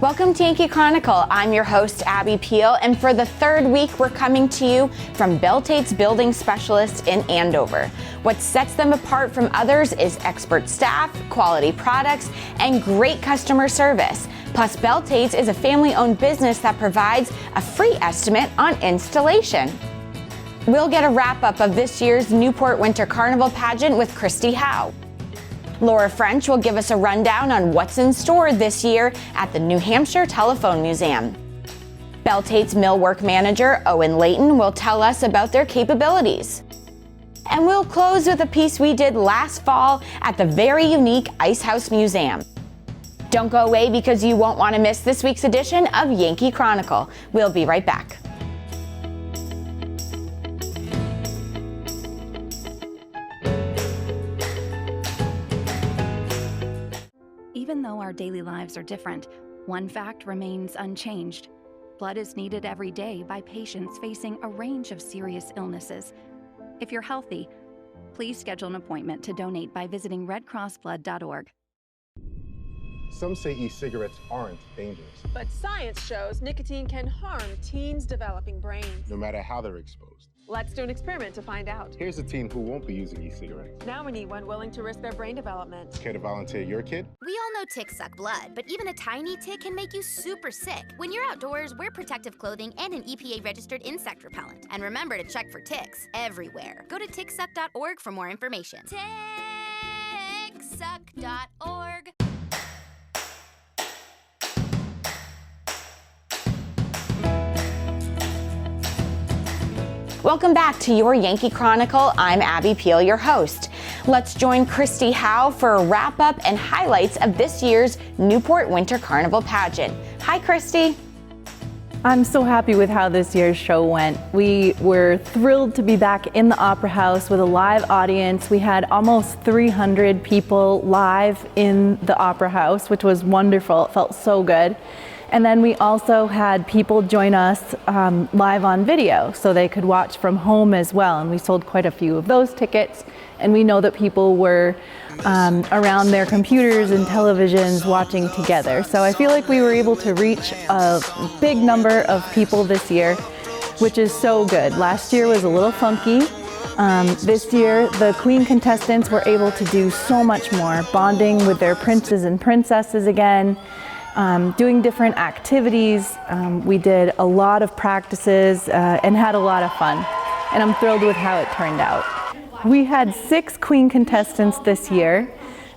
Welcome to Yankee Chronicle. I'm your host, Abby Peel, and for the third week, we're coming to you from Belletetes Building Specialists in Andover. What sets them apart from others is expert staff, quality products, and great customer service. Plus, Belletetes is a family-owned business that provides a free estimate on installation. We'll get a wrap-up of this year's Newport Winter Carnival Pageant with Kristie Howe. Laura French will give us a rundown on what's in store this year at the New Hampshire Telephone Museum. Belletetes Millwork Manager Owen Leighton will tell us about their capabilities. And we'll close with a piece we did last fall at the very unique Ice House Museum. Don't go away because you won't want to miss this week's edition of Yankee Chronicle. We'll be right back. Even though our daily lives are different, one fact remains unchanged. Blood is needed every day by patients facing a range of serious illnesses. If you're healthy, please schedule an appointment to donate by visiting redcrossblood.org. Some say e-cigarettes aren't dangerous. But science shows nicotine can harm teens' developing brains. No matter how they're exposed. Let's do an experiment to find out. Here's a teen who won't be using e-cigarettes. Now we need one willing to risk their brain development. Care to volunteer your kid? We all know ticks suck blood, but even a tiny tick can make you super sick. When you're outdoors, wear protective clothing and an EPA-registered insect repellent. And remember to check for ticks everywhere. Go to ticksuck.org for more information. Ticksuck.org. Welcome back to your Yankee Chronicle. I'm Abby Peel, your host. Let's join Kristie Howe for a wrap-up and highlights of this year's Newport Winter Carnival Pageant. Hi, Kristie. I'm so happy with how this year's show went. We were thrilled to be back in the Opera House with a live audience. We had almost 300 people live in the Opera House, which was wonderful. It felt so good. And then we also had people join us live on video so they could watch from home as well. And we sold quite a few of those tickets. And we know that people were around their computers and televisions watching together. So I feel like we were able to reach a big number of people this year, which is so good. Last year was a little funky. This year, the Queen contestants were able to do so much more, bonding with their princes and princesses again. Doing different activities. We did a lot of practices and had a lot of fun. And I'm thrilled with how it turned out. We had 6 Queen contestants this year.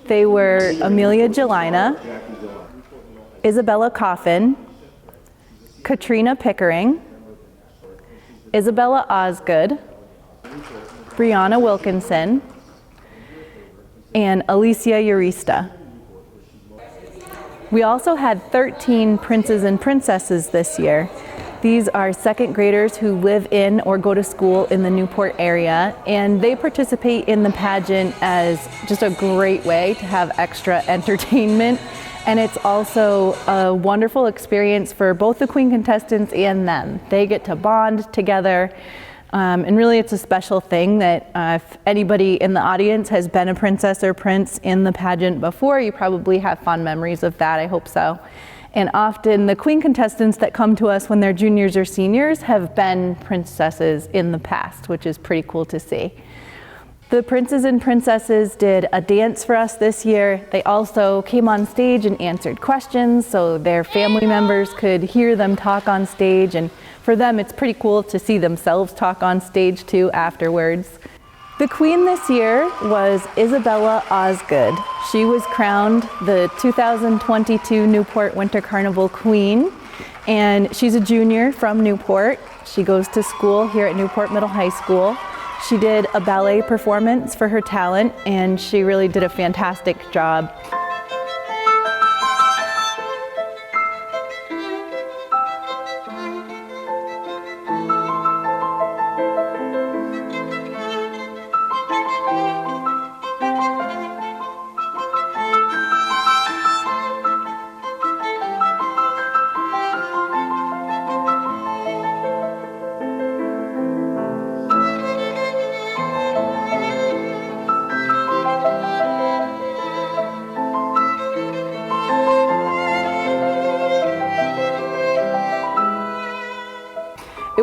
They were Amelia Jelena, Isabella Coffin, Katrina Pickering, Isabella Osgood, Brianna Wilkinson, and Alicia Urista. We also had 13 princes and princesses this year. These are second graders who live in or go to school in the Newport area, and they participate in the pageant as just a great way to have extra entertainment. And it's also a wonderful experience for both the Queen contestants and them. They get to bond together. And really it's a special thing that if anybody in the audience has been a princess or prince in the pageant before, you probably have fond memories of that, I hope so. And often the Queen contestants that come to us when they're juniors or seniors have been princesses in the past, which is pretty cool to see. The princes and princesses did a dance for us this year. They also came on stage and answered questions so their family members could hear them talk on stage, and for them it's pretty cool to see themselves talk on stage too afterwards. The Queen this year was Isabella Osgood. She was crowned the 2022 Newport Winter Carnival Queen, and she's a junior from Newport. She goes to school here at Newport Middle High School. She did a ballet performance for her talent, and she really did a fantastic job.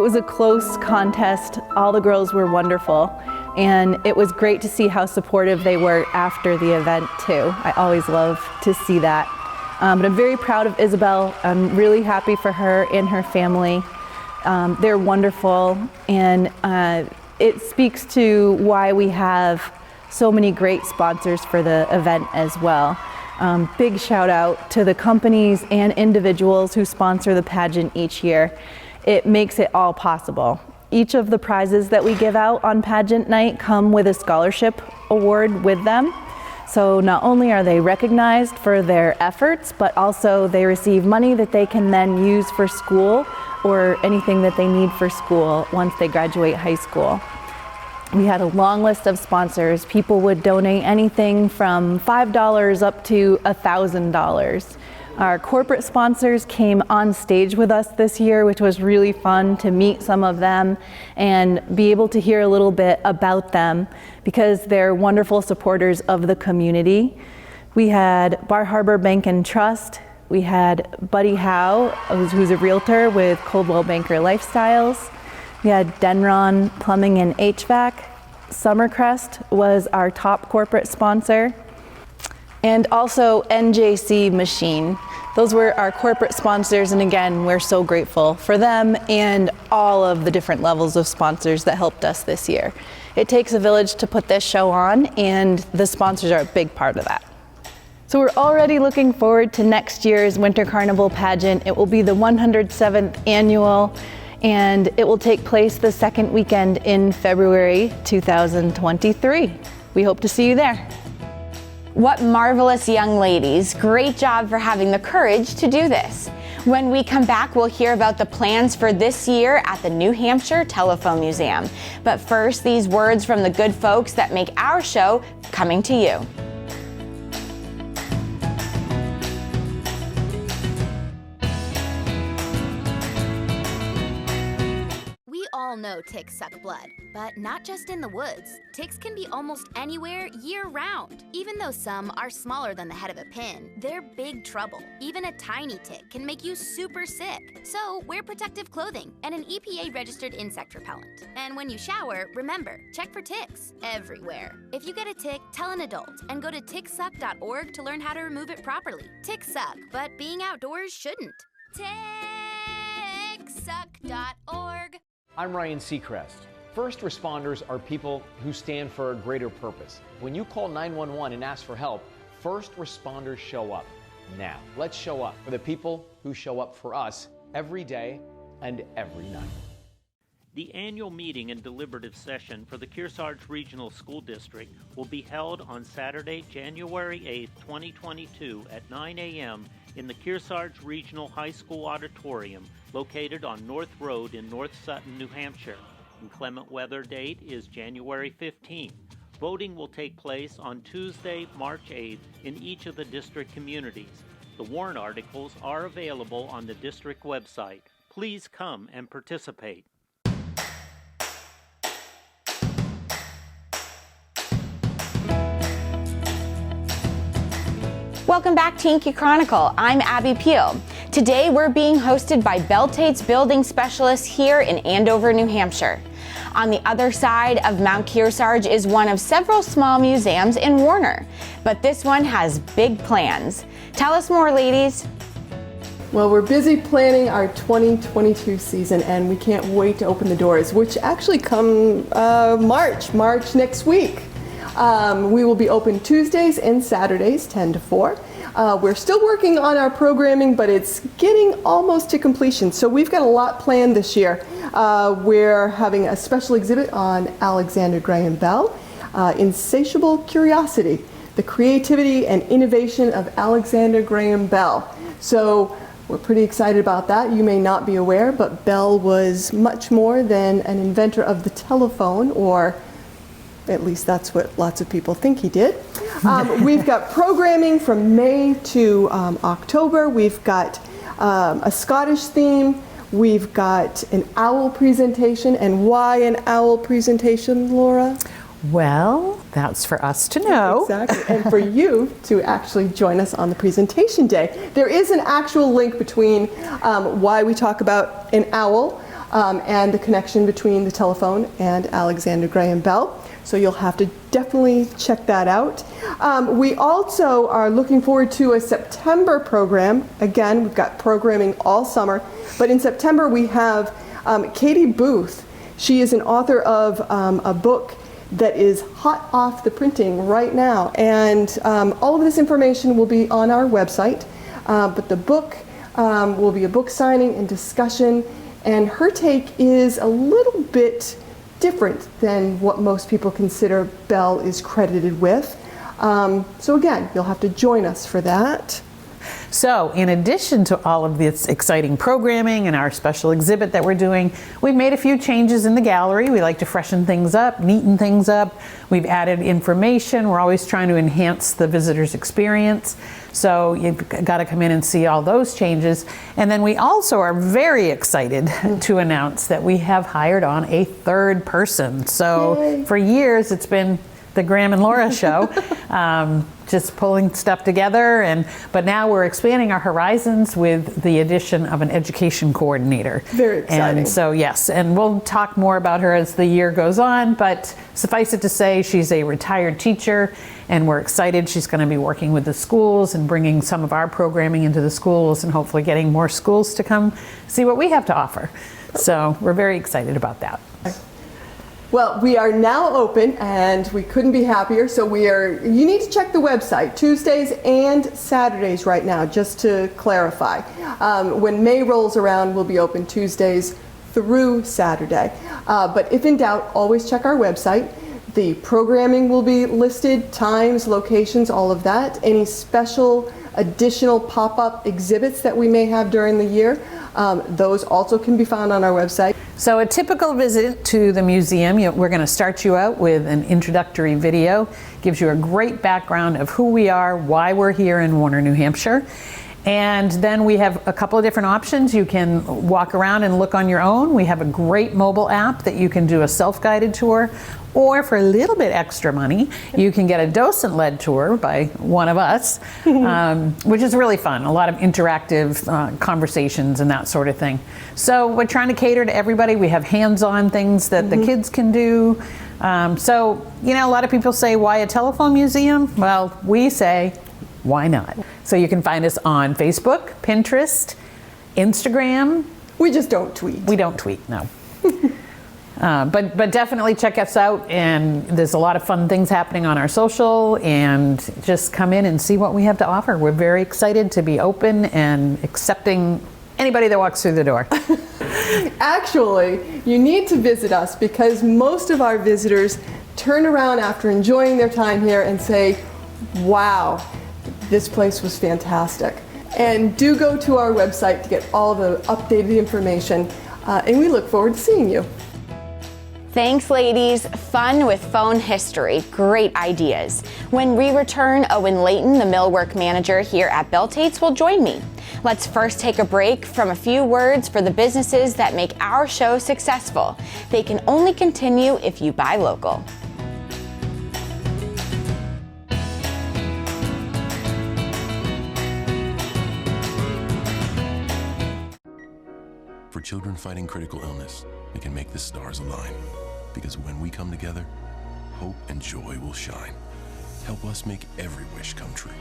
was a close contest. All the girls were wonderful, and it was great to see how supportive they were after the event too. I always love to see that. But I'm very proud of Isabel. I'm really happy for her and her family. They're wonderful, and it speaks to why we have so many great sponsors for the event as well. Big shout out to the companies and individuals who sponsor the pageant each year. It makes it all possible. Each of the prizes that we give out on pageant night come with a scholarship award with them. So not only are they recognized for their efforts, but also they receive money that they can then use for school or anything that they need for school once they graduate high school. We had a long list of sponsors. People would donate anything from $5 up to $1,000. Our corporate sponsors came on stage with us this year, which was really fun to meet some of them and be able to hear a little bit about them because they're wonderful supporters of the community. We had Bar Harbor Bank and Trust. We had Buddy Howe, who's a realtor with Coldwell Banker Lifestyles. We had Denron Plumbing and HVAC. Summercrest was our top corporate sponsor. And also NJC Machine. Those were our corporate sponsors, and again, we're so grateful for them and all of the different levels of sponsors that helped us this year. It takes a village to put this show on, and the sponsors are a big part of that. So we're already looking forward to next year's Winter Carnival Pageant. It will be the 107th annual, and it will take place the second weekend in February 2023. We hope to see you there. What marvelous young ladies. Great job for having the courage to do this. When we come back, we'll hear about the plans for this year at the New Hampshire Telephone Museum. But first, these words from the good folks that make our show coming to you. All know ticks suck blood, but not just in the woods. Ticks can be almost anywhere year-round. Even though some are smaller than the head of a pin, they're big trouble. Even a tiny tick can make you super sick. So wear protective clothing and an EPA-registered insect repellent. And when you shower, remember, check for ticks everywhere. If you get a tick, tell an adult and go to ticksuck.org to learn how to remove it properly. Ticks suck, but being outdoors shouldn't. Ticksuck.org. I'm Ryan Seacrest. First responders are people who stand for a greater purpose. When you call 911 and ask for help, first responders show up. Now, let's show up for the people who show up for us every day and every night. The annual meeting and deliberative session for the Kearsarge Regional School District will be held on Saturday, January 8, 2022 at 9 a.m. in the Kearsarge Regional High School Auditorium located on North Road in North Sutton, New Hampshire. Inclement weather date is January 15. Voting will take place on Tuesday, March 8th in each of the district communities. The warrant articles are available on the district website. Please come and participate. Welcome back to Yankee Chronicle. I'm Abby Peel. Today we're being hosted by Belletetes Building Specialists here in Andover, New Hampshire. On the other side of Mount Kearsarge is one of several small museums in Warner, but this one has big plans. Tell us more, ladies. Well, we're busy planning our 2022 season, and we can't wait to open the doors, which actually come March next week. We will be open Tuesdays and Saturdays, 10 to 4. We're still working on our programming, but it's getting almost to completion. So we've got a lot planned this year. We're having a special exhibit on Alexander Graham Bell, Insatiable Curiosity, the creativity and innovation of Alexander Graham Bell. So we're pretty excited about that. You may not be aware, but Bell was much more than an inventor of the telephone, or at least that's what lots of people think he did. We've got programming from May to October. We've got a Scottish theme. We've got an owl presentation. And why an owl presentation, Laura? Well, that's for us to know. Exactly, and for you to actually join us on the presentation day. There is an actual link between why we talk about an owl and the connection between the telephone and Alexander Graham Bell. So you'll have to definitely check that out. We also are looking forward to a September program. Again, we've got programming all summer, but in September we have Katie Booth. She is an author of a book that is hot off the printing right now, and all of this information will be on our website, but the book will be a book signing and discussion, and her take is a little bit different than what most people consider Bell is credited with. So again, you'll have to join us for that. So in addition to all of this exciting programming and our special exhibit that we're doing, we've made a few changes in the gallery. We like to freshen things up, neaten things up. We've added information. We're always trying to enhance the visitor's experience. So you've got to come in and see all those changes. And then we also are very excited to announce that we have hired on a third person. So Yay. For years it's been the Graham and Laura show, just pulling stuff together, but now we're expanding our horizons with the addition of an education coordinator. Very exciting. And so yes, and we'll talk more about her as the year goes on, but suffice it to say she's a retired teacher, and we're excited. She's going to be working with the schools and bringing some of our programming into the schools, and hopefully getting more schools to come see what we have to offer. So we're very excited about that. Well, we are now open, and we couldn't be happier. So you need to check the website, Tuesdays and Saturdays right now, just to clarify. When May rolls around, we'll be open Tuesdays through Saturday. But if in doubt, always check our website. The programming will be listed, times, locations, all of that. Any special additional pop-up exhibits that we may have during the year, those also can be found on our website. So a typical visit to the museum, we're going to start you out with an introductory video. Gives you a great background of who we are, why we're here in Warner, New Hampshire. And then we have a couple of different options. You can walk around and look on your own. We have a great mobile app that you can do a self-guided tour, or for a little bit extra money, you can get a docent-led tour by one of us, which is really fun. A lot of interactive conversations and that sort of thing. So we're trying to cater to everybody. We have hands-on things that the kids can do. So, a lot of people say, why a telephone museum? Well, we say, why not? So you can find us on Facebook, Pinterest, Instagram. We just don't tweet. We don't tweet, no. But definitely check us out, and there's a lot of fun things happening on our social, and just come in and see what we have to offer. We're very excited to be open and accepting anybody that walks through the door. Actually, you need to visit us, because most of our visitors turn around after enjoying their time here and say, wow, this place was fantastic. And do go to our website to get all the updated information, and we look forward to seeing you. Thanks, ladies. Fun with phone history. Great ideas. When we return, Owen Leighton, the millwork manager here at Belletetes, will join me. Let's first take a break from a few words for the businesses that make our show successful. They can only continue if you buy local. For children fighting critical illness, we can make the stars align. Because when we come together, hope and joy will shine. Help us make every wish come true.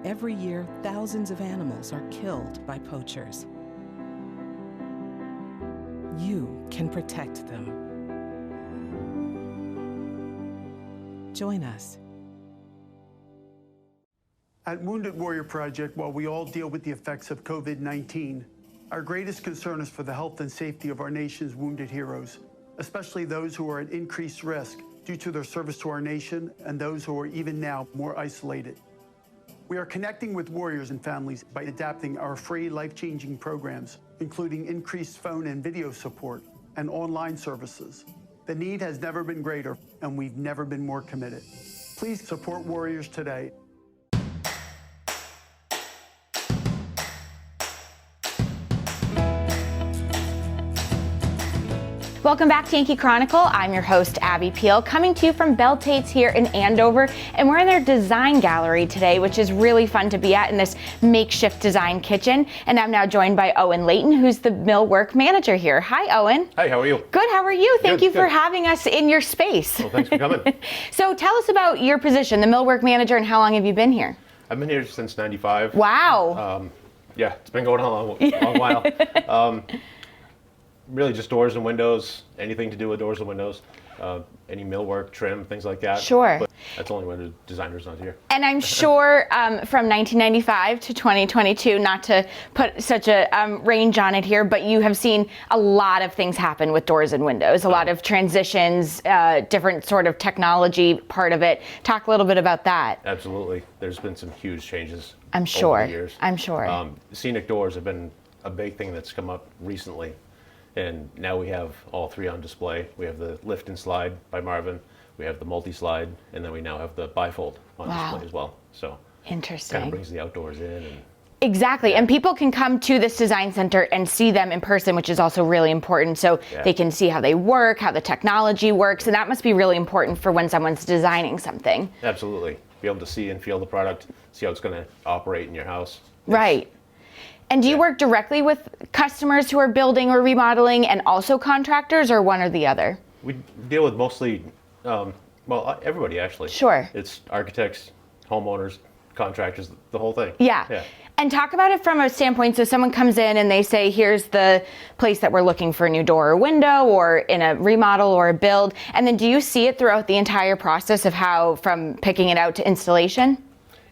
Every year, thousands of animals are killed by poachers. You can protect them. Join us. At Wounded Warrior Project, while we all deal with the effects of COVID-19, our greatest concern is for the health and safety of our nation's wounded heroes, especially those who are at increased risk due to their service to our nation and those who are even now more isolated. We are connecting with warriors and families by adapting our free life-changing programs, including increased phone and video support and online services. The need has never been greater, and we've never been more committed. Please support warriors today. Welcome back to Yankee Chronicle. I'm your host, Abby Peel, coming to you from Belletetes here in Andover, and we're in their design gallery today, which is really fun to be at in this makeshift design kitchen. And I'm now joined by Owen Leighton, who's the millwork manager here. Hi, Owen. Hi, how are you? Good, how are you? Thank you for good. having us in your space. Well, thanks for coming. So tell us about your position, the millwork manager, and how long have you been here? I've been here since '95. Wow. Yeah, it's been going on a long while. Really just doors and windows, anything to do with doors and windows, any millwork, trim, things like that. Sure. But that's only when the designer's not here. And I'm sure from 1995 to 2022, not to put such a range on it here, but you have seen a lot of things happen with doors and windows, a lot of transitions, different sort of technology part of it. Talk a little bit about that. Absolutely. There's been some huge changes I'm sure. over the years. I'm sure. Scenic doors have been a big thing that's come up recently. And now we have all three on display. We have the lift and slide by Marvin, we have the multi-slide, and then we now have the bifold on display as well. So interesting. Kind of brings the outdoors in. And exactly, and people can come to this design center and see them in person, which is also really important. So they can see how they work, how the technology works, and that must be really important for when someone's designing something. Absolutely. Be able to see and feel the product, see how it's going to operate in your house. Right. And do you work directly with customers who are building or remodeling and also contractors, or one or the other? We deal with mostly, well, everybody actually. Sure. It's architects, homeowners, contractors, the whole thing. Yeah. And talk about it from a standpoint, so someone comes in and they say, here's the place that we're looking for a new door or window, or in a remodel or a build, and then do you see it throughout the entire process of how, from picking it out to installation?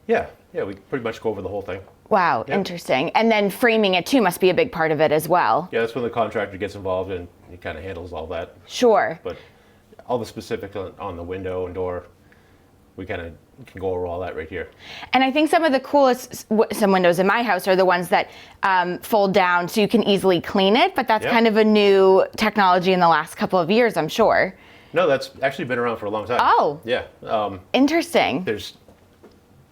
Yeah, we pretty much go over the whole thing. Wow, interesting. And then framing it too must be a big part of it as well. Yeah, that's when the contractor gets involved and he kind of handles all that. Sure. But all the specifics on the window and door, we kind of can go over all that right here. And I think some of the coolest, some windows in my house are the ones that fold down so you can easily clean it, but that's kind of a new technology in the last couple of years, I'm sure. No, that's actually been around for a long time. Oh. Yeah. Interesting. There's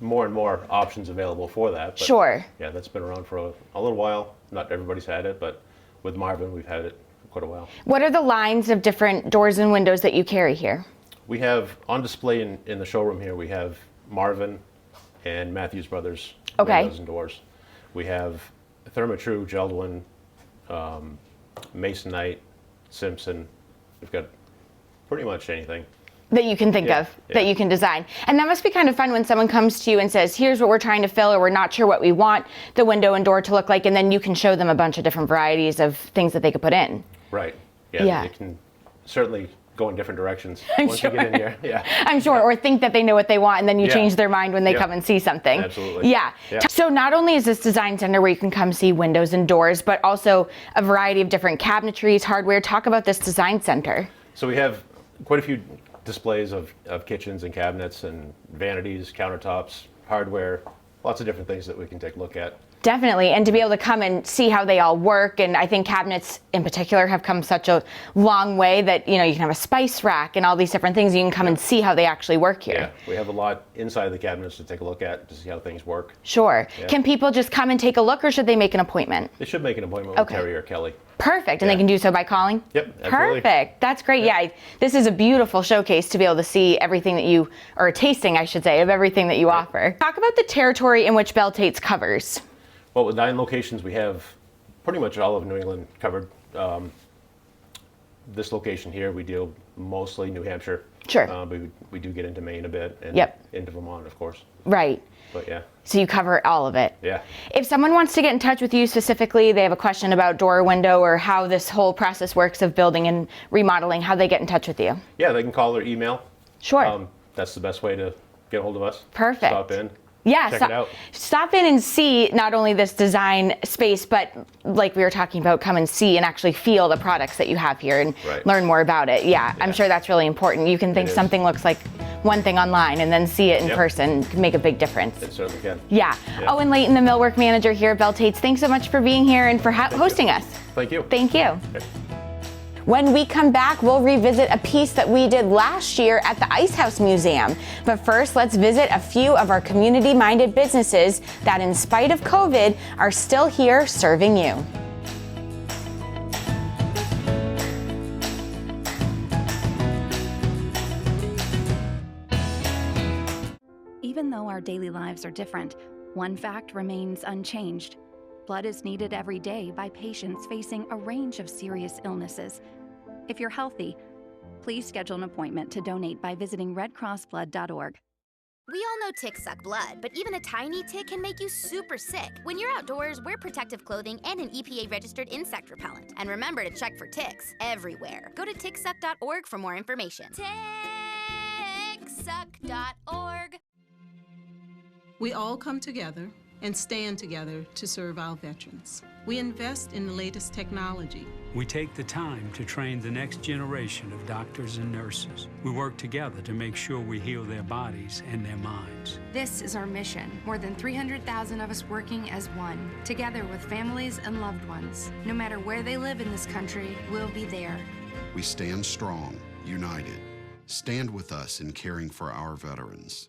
more and more options available for that. But sure. Yeah, that's been around for a little while. Not everybody's had it, but with Marvin, we've had it for quite a while. What are the lines of different doors and windows that you carry here? We have on display in the showroom here, we have Marvin and Matthews Brothers windows and doors. We have Therma-Tru, Geldwin, Masonite, Simpson. We've got pretty much anything that you can think of, that you can design. And that must be kind of fun when someone comes to you and says, here's what we're trying to fill, or we're not sure what we want the window and door to look like, and then you can show them a bunch of different varieties of things that they could put in. Right. Yeah. It can certainly go in different directions once you get in here. Yeah. I'm sure, or think that they know what they want, and then you change their mind when they come and see something. Absolutely. Yeah. So not only is this design center where you can come see windows and doors, but also a variety of different cabinetries, hardware. Talk about this design center. So we have quite a few displays of kitchens and cabinets and vanities, countertops, hardware, lots of different things that we can take a look at. Definitely, and to be able to come and see how they all work, and I think cabinets in particular have come such a long way that, you can have a spice rack and all these different things. You can come and see how they actually work here. Yeah, we have a lot inside the cabinets to take a look at to see how things work. Sure. Yeah. Can people just come and take a look, or should they make an appointment? They should make an appointment with Terry or Kelly. Perfect, and they can do so by calling? Yep, absolutely. Perfect, that's great. Yeah, this is a beautiful showcase to be able to see everything that you, or a tasting, I should say, of everything that you offer. Talk about the territory in which Belletetes covers. Well, with 9 locations, we have pretty much all of New England covered. This location here, we deal mostly New Hampshire. Sure. But we do get into Maine a bit, and into Vermont, of course. Right. But yeah. So you cover all of it. Yeah. If someone wants to get in touch with you specifically, they have a question about door or window, or how this whole process works of building and remodeling, how they get in touch with you? Yeah, they can call or email. Sure. That's the best way to get a hold of us. Perfect. Stop in. Yeah, check it out. Stop in and see not only this design space, but like we were talking about, come and see and actually feel the products that you have here and learn more about it. Yeah, I'm sure that's really important. You can think something looks like one thing online and then see it in person can make a big difference. It certainly can. Yeah. Owen Leighton, the millwork manager here at Belletetes. Thanks so much for being here and for hosting us. Thank you. Thank you. Okay. When we come back, we'll revisit a piece that we did last year at the Ice House Museum. But first, let's visit a few of our community-minded businesses that, in spite of COVID, are still here serving you. Even though our daily lives are different, one fact remains unchanged. Blood is needed every day by patients facing a range of serious illnesses. If you're healthy, please schedule an appointment to donate by visiting redcrossblood.org. We all know ticks suck blood, but even a tiny tick can make you super sick. When you're outdoors, wear protective clothing and an EPA-registered insect repellent. And remember to check for ticks everywhere. Go to ticksuck.org for more information. Ticksuck.org. We all come together and stand together to serve our veterans. We invest in the latest technology. We take the time to train the next generation of doctors and nurses. We work together to make sure we heal their bodies and their minds. This is our mission. More than 300,000 of us working as one, together with families and loved ones. No matter where they live in this country, we'll be there. We stand strong, united. Stand with us in caring for our veterans.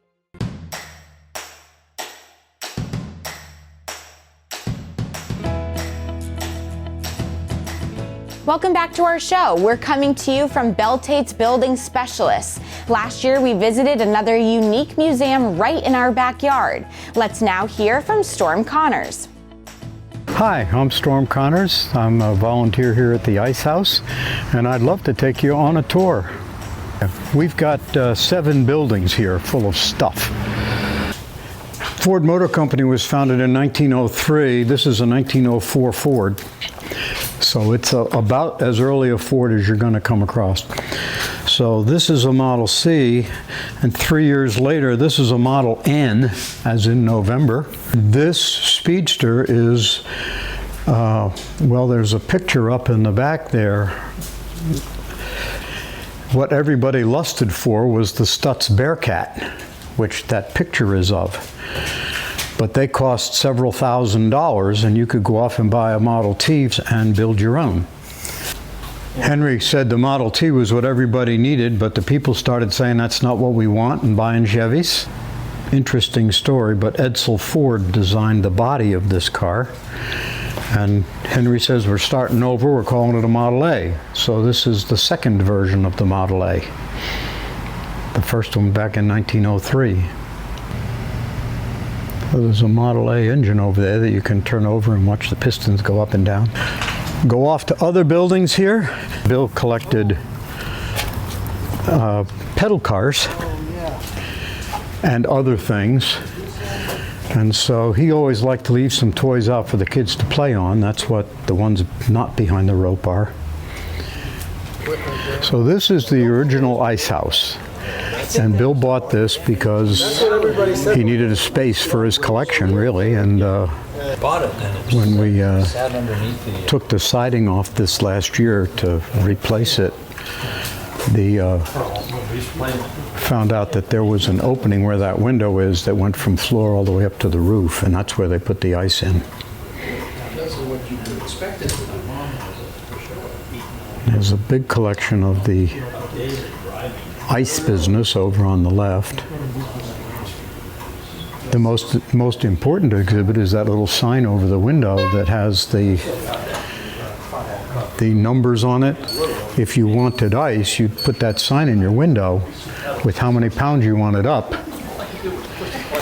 Welcome back to our show. We're coming to you from Belletetes Building Specialists. Last year, we visited another unique museum right in our backyard. Let's now hear from Storm Connors. Hi, I'm Storm Connors. I'm a volunteer here at the Ice House, and I'd love to take you on a tour. We've got 7 buildings here full of stuff. Ford Motor Company was founded in 1903. This is a 1904 Ford. So it's about as early a Ford as you're going to come across. So this is a Model C, and 3 years later, this is a Model N, as in November. This Speedster is, well, there's a picture up in the back there. What everybody lusted for was the Stutz Bearcat, which that picture is of. But they cost several $1,000s, and you could go off and buy a Model T and build your own. Henry said the Model T was what everybody needed, but the people started saying that's not what we want and buying Chevys. Interesting story, but Edsel Ford designed the body of this car. And Henry says, we're starting over, we're calling it a Model A. So this is the second version of the Model A. The first one back in 1903. There's a Model A engine over there that you can turn over and watch the pistons go up and down. Go off to other buildings here. Bill collected pedal cars and other things. And so he always liked to leave some toys out for the kids to play on. That's what the ones not behind the rope are. So this is the original Ice House. And Bill bought this because he needed a space for his collection, really. And when we took the siding off this last year to replace it, found out that there was an opening where that window is that went from floor all the way up to the roof, and that's where they put the ice in. There's a big collection of the ice business over on the left. The most important exhibit is that little sign over the window that has the numbers on it. If you wanted ice, you'd put that sign in your window with how many pounds you wanted up.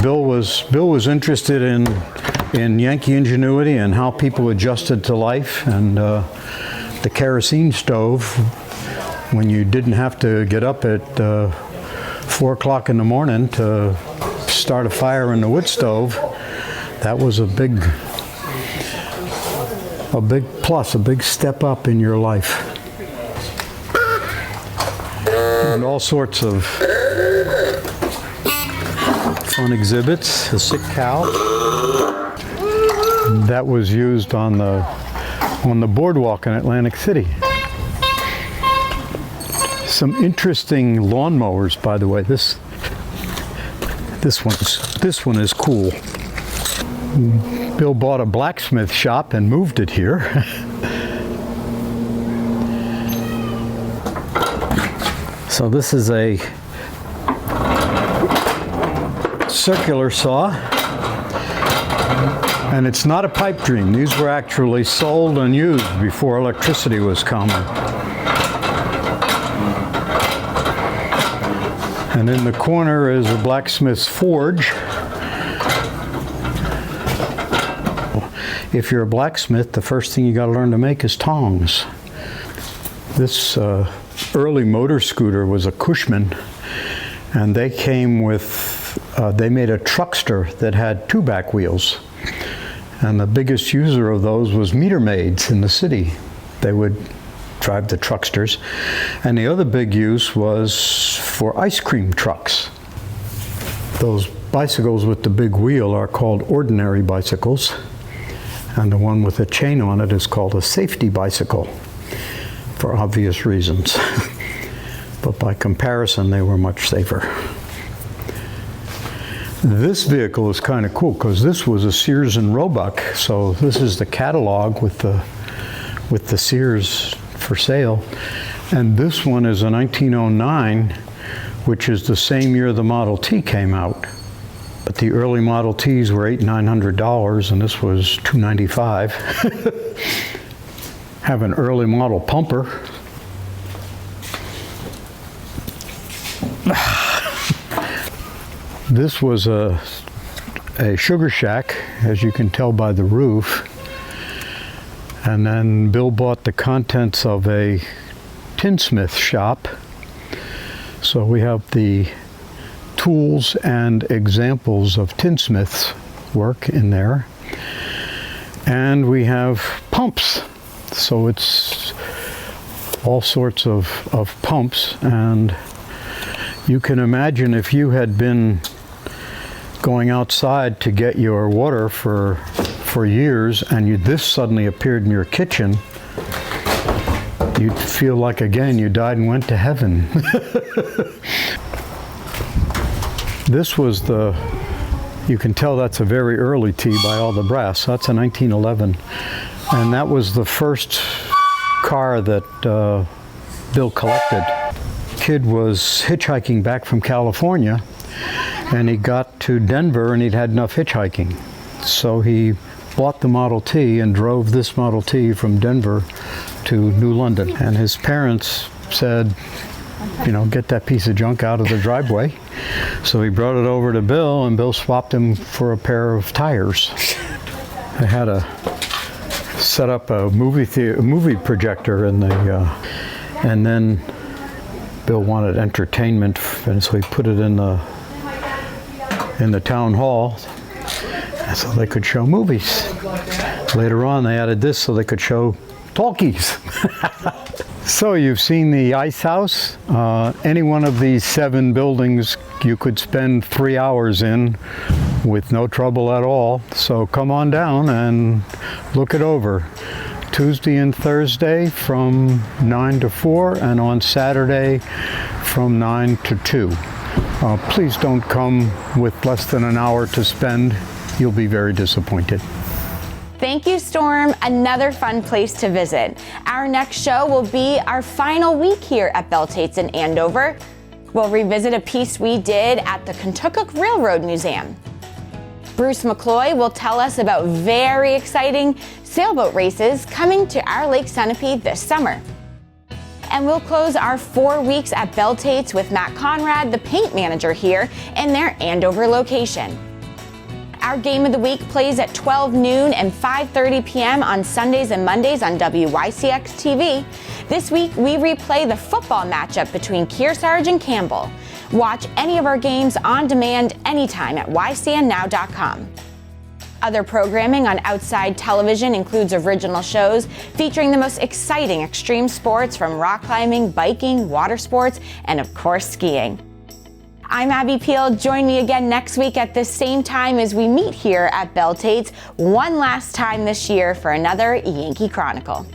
Bill was interested in Yankee ingenuity and how people adjusted to life, and the kerosene stove, when you didn't have to get up at 4 o'clock in the morning to start a fire in the wood stove, that was a big plus, a big step up in your life. And all sorts of fun exhibits. A sick cow that was used on the boardwalk in Atlantic City. Some interesting lawnmowers, by the way. This one is cool. Bill bought a blacksmith shop and moved it here. So this is a circular saw, and it's not a pipe dream. These were actually sold and used before electricity was common. And in the corner is a blacksmith's forge. If you're a blacksmith, the first thing you got to learn to make is tongs. This early motor scooter was a Cushman, and they came with, they made a truckster that had 2 back wheels. And the biggest user of those was meter maids in the city. They would drive the trucksters. And the other big use was for ice cream trucks. Those bicycles with the big wheel are called ordinary bicycles. And the one with a chain on it is called a safety bicycle, for obvious reasons. But by comparison, they were much safer. This vehicle is kind of cool because this was a Sears and Roebuck. So this is the catalog with the Sears for sale. And this one is a 1909, which is the same year the Model T came out. But the early Model Ts were $800-900, and this was $295. Have an early model pumper. This was a sugar shack, as you can tell by the roof. And then Bill bought the contents of a tinsmith shop. So we have the tools and examples of tinsmiths' work in there. And we have pumps. So it's all sorts of pumps. And you can imagine if you had been going outside to get your water for years and this suddenly appeared in your kitchen, you'd feel like, again, you died and went to heaven. This was you can tell that's a very early T by all the brass. That's a 1911. And that was the first car that Bill collected. Kid was hitchhiking back from California, and he got to Denver and he'd had enough hitchhiking. So he bought the Model T and drove this Model T from Denver to New London. And his parents said, you know, get that piece of junk out of the driveway. So he brought it over to Bill, and Bill swapped him for a pair of tires. They had to set up a movie projector in the, and then Bill wanted entertainment, and so he put it in the town hall, so they could show movies. Later on, they added this so they could show talkies. So you've seen the ice house. Any one of these 7 buildings you could spend 3 hours in with no trouble at all. So come on down and look it over. Tuesday and Thursday from 9 to 4, and on Saturday from 9 to 2. Please don't come with less than an hour to spend. You'll be very disappointed. Thank you, Storm. Another fun place to visit. Our next show will be our final week here at Belletetes in Andover. We'll revisit a piece we did at the Kentucky Railroad Museum. Bruce McCloy will tell us about very exciting sailboat races coming to our Lake Sunapee this summer. And we'll close our 4 weeks at Belletetes with Matt Conrad, the paint manager here, in their Andover location. Our Game of the Week plays at 12 noon and 5:30 p.m. on Sundays and Mondays on WYCX TV. This week, we replay the football matchup between Kearsarge and Campbell. Watch any of our games on demand anytime at ycnnow.com. Other programming on Outside Television includes original shows featuring the most exciting extreme sports from rock climbing, biking, water sports, and of course skiing. I'm Abby Peel. Join me again next week at the same time as we meet here at Belletetes one last time this year for another Yankee Chronicle.